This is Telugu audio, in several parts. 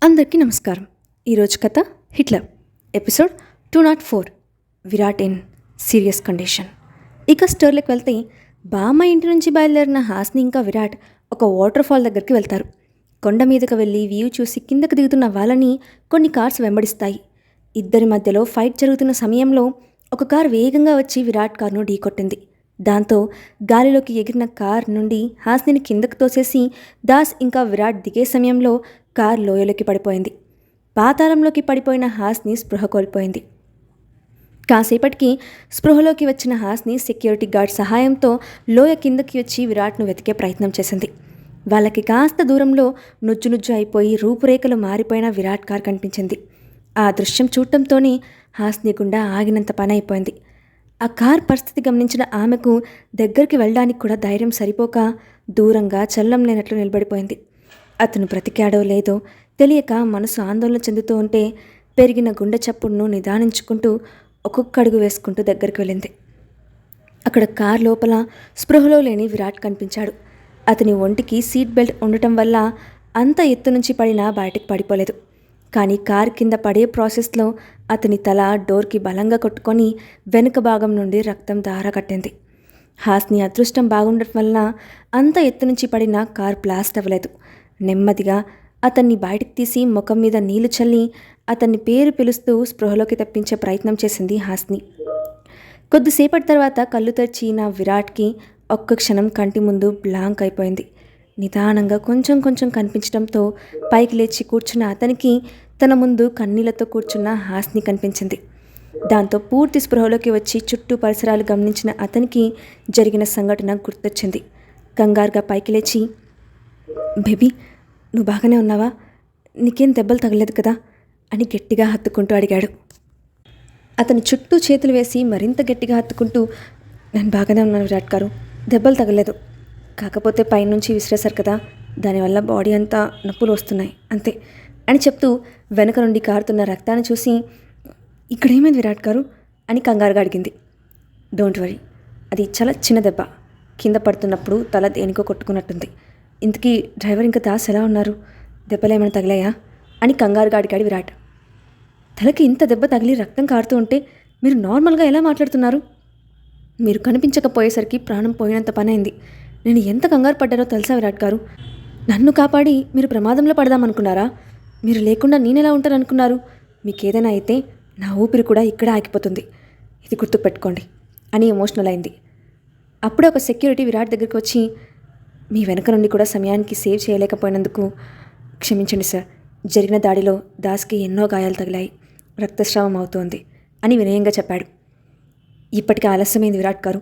అందరికీ నమస్కారం. ఈరోజు కథ Hitler episode 204 Virat in serious condition. ఇక స్టోరీలోకి వెళ్తే బామ్మ ఇంటి నుంచి బయలుదేరిన హాస్ని ఇంకా విరాట్ ఒక వాటర్ ఫాల్ దగ్గరికి వెళ్తారు. కొండ మీదకు వెళ్ళి వ్యూ చూసి కిందకు దిగుతున్న వాళ్ళని కొన్ని కార్స్ వెంబడిస్తాయి. ఇద్దరి మధ్యలో ఫైట్ జరుగుతున్న సమయంలో ఒక కార్ వేగంగా వచ్చి విరాట్ కార్ను ఢీకొట్టింది. దాంతో గాలిలోకి ఎగిరిన కార్ నుండి హాస్నిని కిందకు తోసేసి దాస్ ఇంకా విరాట్ దిగే సమయంలో కార్ లోయలోకి పడిపోయింది. పాతాళంలోకి పడిపోయిన హాస్ని స్పృహ కోల్పోయింది. కాసేపటికి స్పృహలోకి వచ్చిన హాస్ని సెక్యూరిటీ గార్డ్ సహాయంతో లోయ కిందకి వచ్చి విరాట్ను వెతికే ప్రయత్నం చేసింది. వాళ్ళకి కాస్త దూరంలో నుజ్జు అయిపోయి రూపురేఖలు మారిపోయిన విరాట్ కార్ కనిపించింది. ఆ దృశ్యం చూడటంతోనే హాస్ని గుండా ఆగినంత పని అయిపోయింది. ఆ కార్ పరిస్థితి గమనించిన ఆమెకు దగ్గరికి వెళ్ళడానికి కూడా ధైర్యం సరిపోక దూరంగా చల్లం లేనట్లు నిలబడిపోయింది. అతను బ్రతికాడో లేదో తెలియక మనసు ఆందోళన చెందుతూ ఉంటే పెరిగిన గుండె చప్పుడును నిదానించుకుంటూ ఒక్కొక్క అడుగు వేసుకుంటూ దగ్గరికి వెళ్ళింది. అక్కడ కార్ లోపల స్పృహలో లేని విరాట్ కనిపించాడు. అతని ఒంటికి సీట్ బెల్ట్ ఉండటం వల్ల అంత ఎత్తు నుంచి పడినా బయటకు పడిపోలేదు. కానీ కార్ కింద పడే ప్రాసెస్లో అతని తల డోర్కి బలంగా కొట్టుకొని వెనుక భాగం నుండి రక్తం దారకట్టింది. హాస్ని అదృష్టం బాగుండటం వలన అంత ఎత్తు నుంచి పడిన కార్ బ్లాస్ట్ అవ్వలేదు. నెమ్మదిగా అతన్ని బయటికి తీసి ముఖం మీద నీళ్లు చల్లి అతన్ని పేరు పిలుస్తూ స్పృహలోకి తెప్పించే ప్రయత్నం చేసింది హాస్ని. కొద్దిసేపటి తర్వాత కళ్ళు తెరిచిన విరాట్కి ఒక్క క్షణం కంటి ముందు బ్లాంక్ అయిపోయింది. నిదానంగా కొంచెం కనిపించడంతో పైకి లేచి కూర్చున్న అతనికి తన ముందు కన్నీళ్లతో కూర్చున్న హాస్ని కనిపించింది. దాంతో పూర్తి స్పృహలోకి వచ్చి చుట్టూ పరిసరాలు గమనించిన అతనికి జరిగిన సంఘటన గుర్తొచ్చింది. కంగారుగా పైకి లేచి, బేబీ నువ్వు బాగానే ఉన్నావా? నీకేం దెబ్బలు తగలేదు కదా అని గట్టిగా హత్తుకుంటూ అడిగాడు. అతని చుట్టూ చేతులు వేసి మరింత గట్టిగా హత్తుకుంటూ, నేను బాగానే ఉన్నాను విరాట్ గారు, దెబ్బలు తగలేదు, కాకపోతే పైనుంచి విసిరేశారు కదా, దానివల్ల బాడీ అంతా నొప్పులు వస్తున్నాయి అంతే అని చెప్తూ వెనక నుండి కారుతున్న రక్తాన్ని చూసి, ఇక్కడేమైంది విరాట్ గారు అని కంగారుగా అడిగింది. డోంట్ వరీ, అది చాలా చిన్న దెబ్బ, కింద పడుతున్నప్పుడు తల దేనికో కొట్టుకున్నట్టుంది. ఇంతకీ డ్రైవర్ ఇంకా దాస్ ఎలా ఉన్నారు? దెబ్బలు ఏమైనా తగిలాయా అని కంగారుగా అడిగాడు విరాట్. తలకి ఇంత దెబ్బ తగిలి రక్తం కారుతూ ఉంటే మీరు నార్మల్గా ఎలా మాట్లాడుతున్నారు? మీరు కనిపించకపోయేసరికి ప్రాణం పోయినంత పని అయింది. నేను ఎంత కంగారు పడ్డారో తెలుసా విరాట్ గారు? నన్ను కాపాడి మీరు ప్రమాదంలో పడదామనుకున్నారా? మీరు లేకుండా నేనెలా ఉంటాననుకున్నారు? మీకేదైనా అయితే నా ఊపిరి కూడా ఇక్కడే ఆగిపోతుంది, ఇది గుర్తుపెట్టుకోండి అని ఎమోషనల్ అయింది. అప్పుడే ఒక సెక్యూరిటీ విరాట్ దగ్గరికి వచ్చి, మీ వెనక నుండి కూడా సమయానికి సేవ్ చేయలేకపోయినందుకు క్షమించండి సార్, జరిగిన దాడిలో దాస్కి ఎన్నో గాయాలు తగిలాయి, రక్తస్రావం అవుతోంది అని వినయంగా చెప్పాడు. ఇప్పటికీ ఆలస్యమైంది విరాట్ గారు,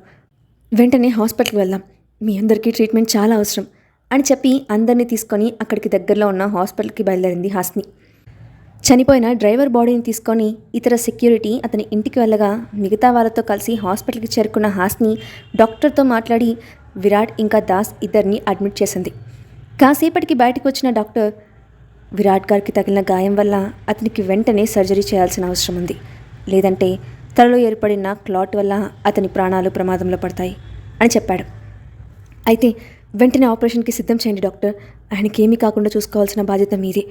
వెంటనే హాస్పిటల్కి వెళ్దాం, మీ అందరికీ ట్రీట్మెంట్ చాలా అవసరం అని చెప్పి అందరినీ తీసుకొని అక్కడికి దగ్గరలో ఉన్న హాస్పిటల్కి బయలుదేరింది హాస్ని. చనిపోయిన డ్రైవర్ బాడీని తీసుకొని ఇతర సెక్యూరిటీ అతని ఇంటికి వెళ్ళగా మిగతా వాళ్ళతో కలిసి హాస్పిటల్కి చేరుకున్న హాస్ని డాక్టర్తో మాట్లాడి విరాట్ ఇంకా దాస్ ఇద్దరిని అడ్మిట్ చేసింది. కాసేపటికి బయటకు వచ్చిన డాక్టర్, విరాట్ గారికి తగిలిన గాయం వల్ల అతనికి వెంటనే సర్జరీ చేయాల్సిన అవసరం ఉంది, లేదంటే తలలో ఏర్పడిన క్లాట్ వల్ల అతని ప్రాణాలు ప్రమాదంలో పడతాయి అని చెప్పాడు. అయితే వెంటనే ఆపరేషన్కి సిద్ధం చేయండి డాక్టర్, ఆయనకి ఏమీ కాకుండా చూసుకోవాల్సిన బాధ్యత మీదే,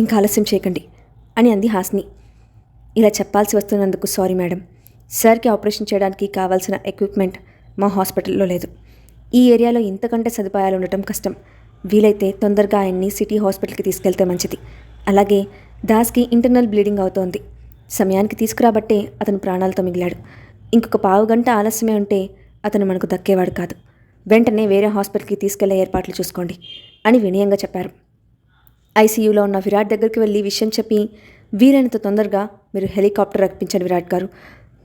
ఇంకా ఆలస్యం చేయకండి అని అంది హాస్ని. ఇలా చెప్పాల్సి వస్తున్నందుకు సారీ మేడం, సార్కి ఆపరేషన్ చేయడానికి కావాల్సిన ఎక్విప్మెంట్ మా హాస్పిటల్లో లేదు, ఈ ఏరియాలో ఇంతకంటే సదుపాయాలు ఉండటం కష్టం, వీలైతే తొందరగా ఆయన్ని సిటీ హాస్పిటల్కి తీసుకెళ్తే మంచిది. అలాగే దాస్కి ఇంటర్నల్ బ్లీడింగ్ అవుతోంది, సమయానికి తీసుకురాబట్టే అతను ప్రాణాలతో మిగిలాడు, ఇంకొక పావు గంట ఆలస్యమే ఉంటే అతను మనకు దక్కేవాడు కాదు, వెంటనే వేరే హాస్పిటల్కి తీసుకెళ్లే ఏర్పాట్లు చూసుకోండి అని వినయంగా చెప్పారు. ఐసీయూలో ఉన్న విరాట్ దగ్గరికి వెళ్ళి విషయం చెప్పి, వీలైనంత తొందరగా మీరు హెలికాప్టర్ రప్పించండి విరాట్ గారు,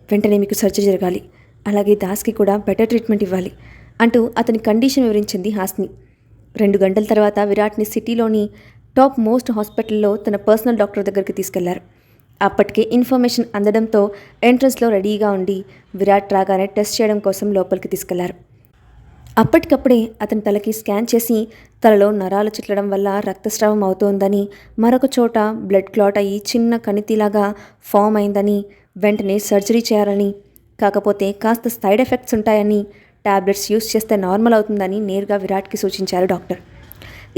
వెంటనే మీకు సర్జరీ జరగాలి, అలాగే దాస్కి కూడా బెటర్ ట్రీట్మెంట్ ఇవ్వాలి అంటూ అతని కండిషన్ వివరించింది హాస్ని. 2 గంటల తర్వాత విరాట్ని సిటీలోని టాప్ మోస్ట్ హాస్పిటల్లో తన పర్సనల్ డాక్టర్ దగ్గరికి తీసుకెళ్లారు. అప్పటికే ఇన్ఫర్మేషన్ అందడంతో ఎంట్రన్స్లో రెడీగా ఉండి విరాట్ రాగానే టెస్ట్ చేయడం కోసం లోపలికి తీసుకెళ్లారు. అప్పటికప్పుడే అతని తలకి స్కాన్ చేసి తలలో నరాలు చిట్లడం వల్ల రక్తస్రావం అవుతోందని, మరొక చోట బ్లడ్ క్లాట్ అయ్యి చిన్న కణితిలాగా ఫామ్ అయిందని, వెంటనే సర్జరీ చేయాలని, కాకపోతే కాస్త సైడ్ ఎఫెక్ట్స్ ఉంటాయని, టాబ్లెట్స్ యూస్ చేస్తే నార్మల్ అవుతుందని నేరుగా విరాట్కి సూచించారు డాక్టర్.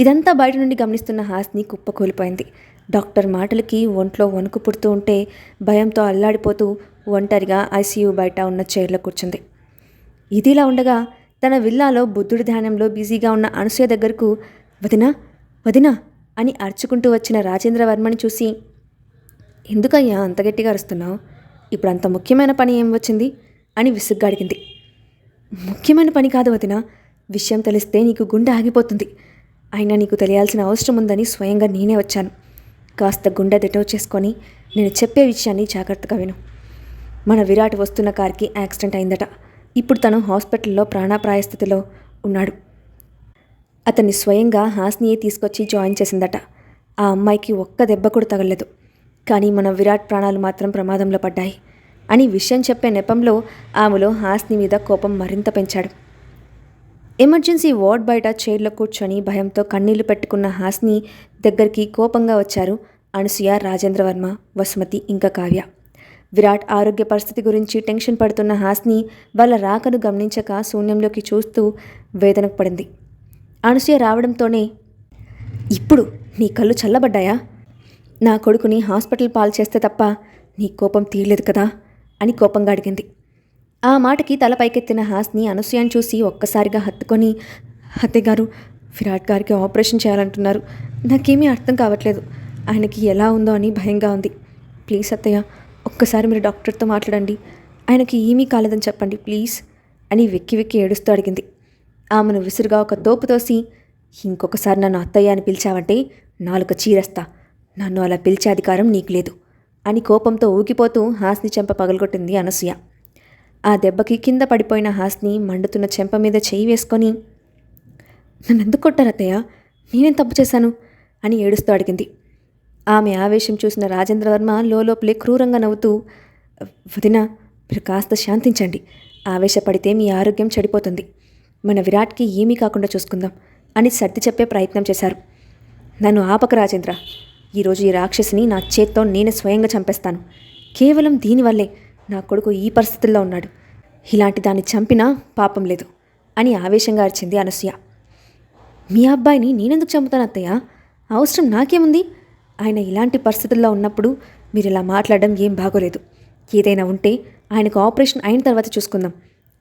ఇదంతా బయట నుండి గమనిస్తున్న హాస్ని కుప్పకూలిపోయింది. డాక్టర్ మాటలకి ఒంట్లో వణుకు పుడుతూ ఉంటే భయంతో అల్లాడిపోతూ ఒంటరిగా ఐసీయూ బయట ఉన్న చైర్లో కూర్చుంది. ఇదిలా ఉండగా తన విల్లాలో బుద్ధుడి ధ్యానంలో బిజీగా ఉన్న అనసూయ దగ్గరకు వదినా వదినా అని అరుచుకుంటూ వచ్చిన రాజేంద్రవర్మని చూసి, ఎందుకయ్యా అంత గట్టిగా అరుస్తున్నావు? ఇప్పుడు అంత ముఖ్యమైన పని ఏం వచ్చింది అని విసుగ్గా అడిగింది. ముఖ్యమైన పని కాదు వదినా, విషయం తెలిస్తే నీకు గుండె ఆగిపోతుంది. అయినా నీకు తెలియాల్సిన అవసరం ఉందని స్వయంగా నేనే వచ్చాను. కాస్త గుండె దిటవు చేసుకొని నేను చెప్పే విషయాన్ని జాగ్రత్తగా విను. మన విరాట్ వస్తున్న కార్కి యాక్సిడెంట్ అయిందట. ఇప్పుడు తను హాస్పిటల్లో ప్రాణాపాయ స్థితిలో ఉన్నాడు. అతన్ని స్వయంగా హాస్నియే తీసుకొచ్చి జాయిన్ చేసిందట. ఆ అమ్మాయికి ఒక్క దెబ్బ కూడా తగలలేదు. కానీ మన విరాట్ ప్రాణాలు మాత్రం ప్రమాదంలో పడ్డాయి అని విషయం చెప్పే నెపంలో ఆమెలో హాస్ని మీద కోపం మరింత పెంచాడు. ఎమర్జెన్సీ వార్డ్ బయట చైర్లో కూర్చొని భయంతో కన్నీళ్లు పెట్టుకున్న హాస్ని దగ్గరికి కోపంగా వచ్చారు అనసూయ, రాజేంద్రవర్మ, వసుమతి ఇంకా కావ్య. విరాట్ ఆరోగ్య పరిస్థితి గురించి టెన్షన్ పడుతున్న హాస్ని వాళ్ళ రాకను గమనించక శూన్యంలోకి చూస్తూ వేదనకు పడింది. అనసూయ రావడంతోనే, ఇప్పుడు నీ కళ్ళు చల్లబడ్డాయా? నా కొడుకుని హాస్పిటల్ పాలు చేస్తే తప్ప నీ కోపం తీరలేదు కదా అని కోపంగా అడిగింది. ఆ మాటకి తల పైకెత్తిన హాస్ని అనసూయను చూసి ఒక్కసారిగా హత్తుకొని, అత్తయ్యగారు, విరాట్ గారికి ఆపరేషన్ చేయాలంటున్నారు. నాకేమీ అర్థం కావట్లేదు. ఆయనకి ఎలా ఉందో అని భయంగా ఉంది. ప్లీజ్ అత్తయ్య, ఒక్కసారి మీరు డాక్టర్తో మాట్లాడండి. ఆయనకి ఏమీ కాలేదని చెప్పండి ప్లీజ్ అని వెక్కి వెక్కి ఏడుస్తూ అడిగింది. ఆమెను విసురుగా ఒక తోపు తోసి, ఇంకొకసారి నన్ను అత్తయ్య అని పిలిచావంటే నాలుక చీరేస్తా. నన్ను అలా పిలిచే అధికారం నీకు లేదు అని కోపంతో ఊగిపోతూ హాస్ని చెంప పగలగొట్టింది అనసూయ. ఆ దెబ్బకి కింద పడిపోయిన హాస్ని మండుతున్న చెంప మీద చేయి వేసుకొని, నన్ను ఎందుకు కొట్టారు అత్తయ్య? నేనేం తప్పు చేశాను అని ఏడుస్తూ అడిగింది. ఆమె ఆవేశం చూసిన రాజేంద్రవర్మ లోపలే క్రూరంగా నవ్వుతూ, వదినా, మీరు కాస్త శాంతించండి. ఆవేశపడితే మీ ఆరోగ్యం చెడిపోతుంది. మన విరాట్కి ఏమీ కాకుండా చూసుకుందాం అని సర్ది చెప్పే ప్రయత్నం చేశారు. నన్ను ఆపక రాజేంద్ర, ఈరోజు ఈ రాక్షసిని నా చేత్తో నేనే స్వయంగా చంపేస్తాను. కేవలం దీనివల్లే నా కొడుకు ఈ పరిస్థితుల్లో ఉన్నాడు. ఇలాంటి దాన్ని చంపినా పాపం లేదు అని ఆవేశంగా అరిచింది అనసూయ. మీ అబ్బాయిని నేనెందుకు చంపుతాను అత్తయ్య? అవసరం నాకేముంది? ఆయన ఇలాంటి పరిస్థితుల్లో ఉన్నప్పుడు మీరు ఇలా మాట్లాడడం ఏం బాగోలేదు. ఏదైనా ఉంటే ఆయనకు ఆపరేషన్ అయిన తర్వాత చూసుకుందాం.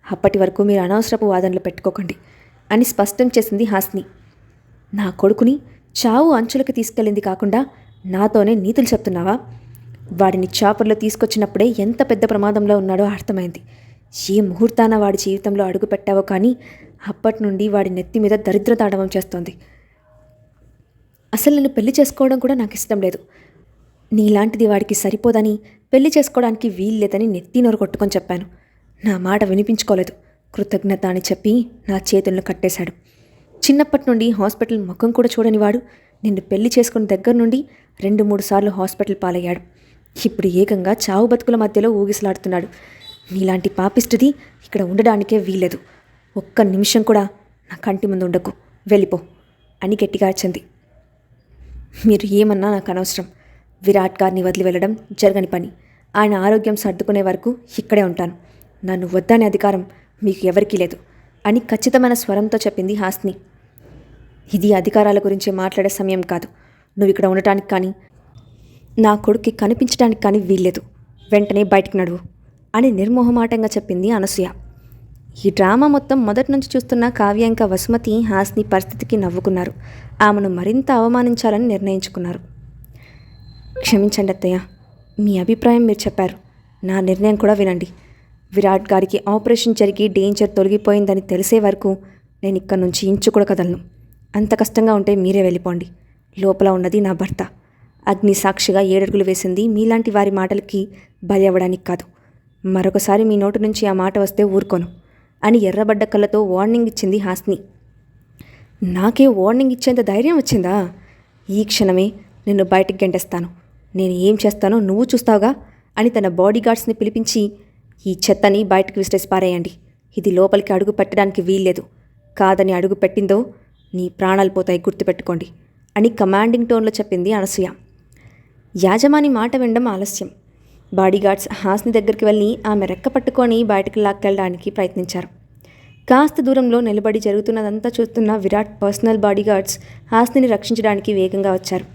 అప్పటి వరకు మీరు అనవసరపు వాదనలు పెట్టుకోకండి అని స్పష్టం చేసింది హాస్ని. నా కొడుకుని చావు అంచులకు తీసుకెళ్ళింది కాకుండా నాతోనే నీతులు చెప్తున్నావా? వాడిని చాపర్లో తీసుకొచ్చినప్పుడే ఎంత పెద్ద ప్రమాదంలో ఉన్నాడో అర్థమైంది. ఏ ముహూర్తాన వాడి జీవితంలో అడుగు పెట్టావో కానీ అప్పటి నుండి వాడి నెత్తి మీద దరిద్ర తాండవం చేస్తోంది. అసలు నేను పెళ్లి చేసుకోవడం కూడా నాకు ఇష్టం లేదు. నీలాంటిది వాడికి సరిపోదని, పెళ్లి చేసుకోవడానికి వీల్లేదని నెత్తి నోరు కొట్టుకొని చెప్పాను. నా మాట వినిపించుకోలేదు. కృతజ్ఞత అని చెప్పి నా చేతులను కట్టేశాడు. చిన్నప్పటి నుండి హాస్పిటల్ ముఖం కూడా చూడని వాడు నిన్ను పెళ్లి చేసుకున్న దగ్గర నుండి 2-3 సార్లు హాస్పిటల్ పాలయ్యాడు. ఇప్పుడు ఏకంగా చావు బతుకుల మధ్యలో ఊగిసలాడుతున్నాడు. నీలాంటి పాపిష్టిది ఇక్కడ ఉండడానికే వీల్లేదు. ఒక్క నిమిషం కూడా నా కంటి ముందు ఉండకు, వెళ్ళిపో అని గట్టిగా అరిచింది. మీరు ఏమన్నా నాకు అనవసరం. విరాట్ గారిని వదిలి వెళ్ళడం జరగని పని. ఆయన ఆరోగ్యం సర్దుకునే వరకు ఇక్కడే ఉంటాను. నన్ను వద్దనే అధికారం మీకు ఎవరికీ లేదు అని ఖచ్చితమైన స్వరంతో చెప్పింది హాస్ని. ఇది అధికారాల గురించి మాట్లాడే సమయం కాదు. నువ్వు ఇక్కడ ఉండటానికి కానీ నా కొడుక్కి కనిపించడానికి కానీ వీల్లేదు. వెంటనే బయటికి నడువు అని నిర్మోహమాటంగా చెప్పింది అనసూయ. ఈ డ్రామా మొత్తం మొదటి నుంచి చూస్తున్న కావ్య ఇంకా వసుమతి హాస్ని పరిస్థితికి నవ్వుకున్నారు. ఆమెను మరింత అవమానించాలని నిర్ణయించుకున్నారు. క్షమించండి అత్తయ్య, మీ అభిప్రాయం మీరు చెప్పారు. నా నిర్ణయం కూడా వినండి. విరాట్ గారికి ఆపరేషన్ జరిగి డేంజర్ తొలగిపోయిందని తెలిసే వరకు నేను ఇక్కడి నుంచి ఇంచు కూడా కదలను. అంత కష్టంగా ఉంటే మీరే వెళ్ళిపోండి. లోపల ఉన్నది నా భర్త. అగ్ని సాక్షిగా 7 అడుగులు వేసింది మీలాంటి వారి మాటలకి బలి అవ్వడానికి కాదు. మరొకసారి మీ నోటి నుంచి ఆ మాట వస్తే ఊరుకోను అని ఎర్రబడ్డ కళ్ళతో వార్నింగ్ ఇచ్చింది హాస్ని. నాకే వార్నింగ్ ఇచ్చేంత ధైర్యం వచ్చిందా? ఈ క్షణమే నిన్ను బయటికి గెంటేస్తాను. నేను ఏం చేస్తానో నువ్వు చూస్తావుగా అని తన బాడీగార్డ్స్ని పిలిపించి, ఈ చెత్తని బయటకు విసిరేసి పారేయండి. ఇది లోపలికి అడుగు పెట్టడానికి వీల్లేదు. కాదని అడుగు పెట్టిందో నీ ప్రాణాలు పోతాయి, గుర్తుపెట్టుకోండి అని కమాండింగ్ టోన్లో చెప్పింది అనసూయ. యాజమాని మాట వినడం ఆలస్యం. బాడీగార్డ్స్ హాస్ని దగ్గరికి వెళ్ళి ఆమె రెక్క పట్టుకొని బయటకు లాక్కెళ్ళడానికి ప్రయత్నించారు. కాస్త దూరంలో నిలబడి జరుగుతున్నదంతా చూస్తున్న విరాట్ పర్సనల్ బాడీగార్డ్స్ హాస్నిని రక్షించడానికి వేగంగా వచ్చారు.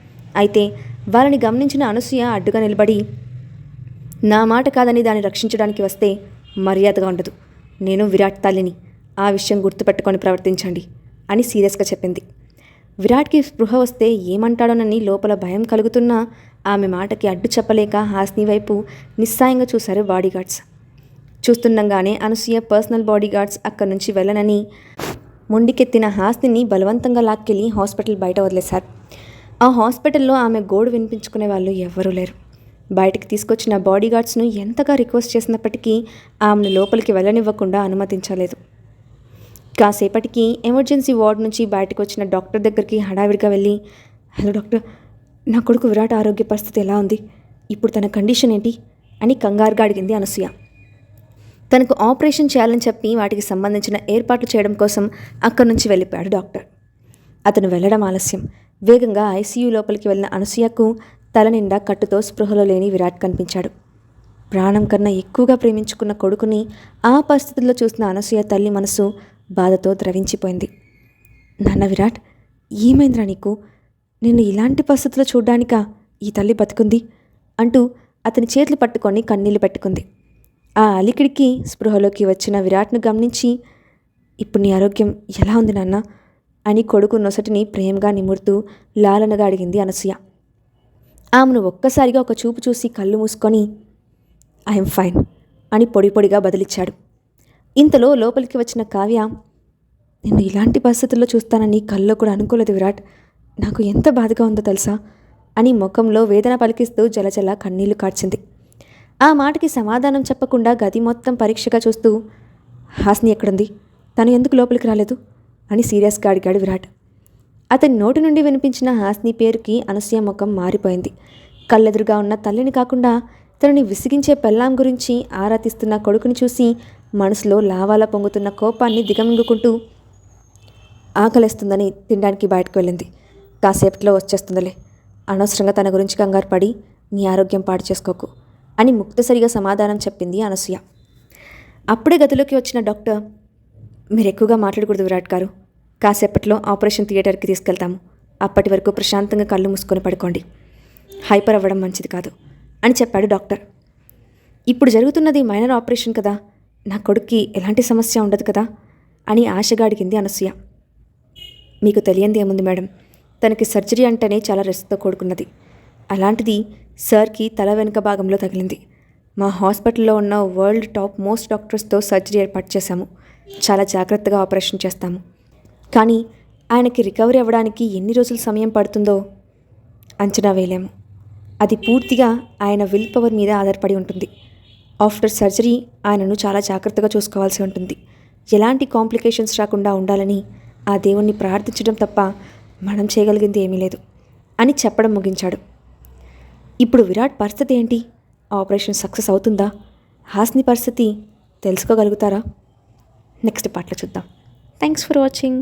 అయితే వాళ్ళని గమనించిన అనసూయ అడ్డుగా నిలబడి, నా మాట కాదని దాన్ని రక్షించడానికి వస్తే మర్యాదగా ఉండదు. నేను విరాట్ తల్లిని, ఆ విషయం గుర్తుపెట్టుకొని ప్రవర్తించండి అని సీరియస్గా చెప్పింది. విరాట్కి స్పృహ వస్తే ఏమంటాడోనని లోపల భయం కలుగుతున్నా ఆమె మాటకి అడ్డు చెప్పలేక హాస్ని వైపు నిస్సాయంగా చూశారు బాడీగార్డ్స్. చూస్తుండగానే అనసూయ పర్సనల్ బాడీగార్డ్స్ అక్కడి నుంచి వెళ్ళనని మొండికెత్తిన హాస్నిని బలవంతంగా లాక్కెళ్ళి హాస్పిటల్ బయట వదిలేశారు. ఆ హాస్పిటల్లో ఆమె గోడు వినిపించుకునే వాళ్ళు ఎవ్వరూ లేరు. బయటికి తీసుకొచ్చిన బాడీగార్డ్స్ను ఎంతగా రిక్వెస్ట్ చేసినప్పటికీ ఆమెను లోపలికి వెళ్ళనివ్వకుండా అనుమతించలేదు. కాసేపటికి ఎమర్జెన్సీ వార్డ్ నుంచి బయటకు వచ్చిన డాక్టర్ దగ్గరికి హడావిడిగా వెళ్ళి, హలో డాక్టర్, నా కొడుకు విరాట్ ఆరోగ్య పరిస్థితి ఎలా ఉంది? ఇప్పుడు తన కండిషన్ ఏంటి అని కంగారుగా అడిగింది అనసూయ. తనకు ఆపరేషన్ చేయాలని చెప్పి వాటికి సంబంధించిన ఏర్పాట్లు చేయడం కోసం అక్కడి నుంచి వెళ్ళిపోయాడు డాక్టర్. అతను వెళ్ళడం ఆలస్యం. వేగంగా ఐసీయూ లోపలికి వెళ్ళిన అనసూయకు తల నిండా కట్టుతో స్పృహలో లేని విరాట్ కనిపించాడు. ప్రాణం కన్నా ఎక్కువగా ప్రేమించుకున్న కొడుకుని ఆ పరిస్థితుల్లో చూసిన అనసూయ తల్లి మనసు బాధతో ద్రవించిపోయింది. నాన్న విరాట్, ఏమైందిరా నీకు? నిన్ను ఇలాంటి పరిస్థితుల్లో చూడ్డానికా ఈ తల్లి బతుకుంది అంటూ అతని చేతులు పట్టుకొని కన్నీళ్లు పెట్టుకుంది. ఆ అలికిడికి స్పృహలోకి వచ్చిన విరాట్ను గమనించి, ఇప్పుడు నీ ఆరోగ్యం ఎలా ఉంది నాన్న అని కొడుకు నొసటిని ప్రేమగా నిమురుతూ లాలనగా అడిగింది అనసూయ. ఆమెను ఒక్కసారిగా ఒక చూపు చూసి కళ్ళు మూసుకొని, ఐఎమ్ ఫైన్ అని పొడి పొడిగా బదిలిచ్చాడు. ఇంతలో లోపలికి వచ్చిన కావ్య, నిన్ను ఇలాంటి పరిస్థితుల్లో చూస్తానని కల్లో కూడా అనుకోలేదు విరాట్, నాకు ఎంత బాధగా ఉందో తెలుసా అని ముఖంలో వేదన పలికిస్తూ జలజల కన్నీళ్లు కార్చింది. ఆ మాటకి సమాధానం చెప్పకుండా గది మొత్తం పరీక్షగా చూస్తూ, హాస్ని ఎక్కడుంది? తను ఎందుకు లోపలికి రాలేదు అని సీరియస్గా అడిగాడు విరాట్. అతని నోటి నుండి వినిపించిన హాస్ని పేరుకి అనసూయ ముఖం మారిపోయింది. కళ్ళెదురుగా ఉన్న తల్లిని కాకుండా తనని విసిగించే పెళ్ళాం గురించి ఆరా తీస్తున్న కొడుకుని చూసి మనసులో లావాలా పొంగుతున్న కోపాన్ని దిగమింగుకుంటూ, ఆకలేస్తుందని తినడానికి బయటకు వెళ్ళింది, కాసేపట్లో వచ్చేస్తుందిలే, అనవసరంగా తన గురించి కంగారు పడి నీ ఆరోగ్యం పాడు చేసుకోకు అని ముక్తసరిగా సమాధానం చెప్పింది అనసూయ. అప్పుడే గదిలోకి వచ్చిన డాక్టర్, మీరు ఎక్కువగా మాట్లాడకూడదు విరాట్ గారు, కాసేపట్లో ఆపరేషన్ థియేటర్కి తీసుకెళ్తాము, అప్పటి వరకు ప్రశాంతంగా కళ్ళు మూసుకొని పడుకోండి, హైపర్ అవ్వడం మంచిది కాదు అని చెప్పాడు డాక్టర్. ఇప్పుడు జరుగుతున్నది మైనర్ ఆపరేషన్ కదా, నా కొడుక్కి ఎలాంటి సమస్య ఉండదు కదా అని ఆశగా అడిగింది అనసూయ. మీకు తెలియంది ఏముంది మేడం, తనకి సర్జరీ అంటేనే చాలా రిస్క్తో కూడుకున్నది, అలాంటిది సార్కి తల వెనుక భాగంలో తగిలింది. మా హాస్పిటల్లో ఉన్న వరల్డ్ టాప్ మోస్ట్ డాక్టర్స్తో సర్జరీ ఏర్పాటు చేశాము, చాలా జాగ్రత్తగా ఆపరేషన్ చేస్తాము, కానీ ఆయనకి రికవరీ అవ్వడానికి ఎన్ని రోజులు సమయం పడుతుందో అంచనా వేయలేము. అది పూర్తిగా ఆయన విల్ పవర్ మీద ఆధారపడి ఉంటుంది. ఆఫ్టర్ సర్జరీ ఆయనను చాలా జాగ్రత్తగా చూసుకోవాల్సి ఉంటుంది. ఎలాంటి కాంప్లికేషన్స్ రాకుండా ఉండాలని ఆ దేవుణ్ణి ప్రార్థించడం తప్ప మనం చేయగలిగింది ఏమీ లేదు అని చెప్పడం ముగించాడు. ఇప్పుడు విరాట్ పరిస్థితి ఏంటి? ఆపరేషన్ సక్సెస్ అవుతుందా? హాస్ని పరిస్థితి తెలుసుకోగలుగుతారా? నెక్స్ట్ పార్ట్లో చూద్దాం. Thanks for watching.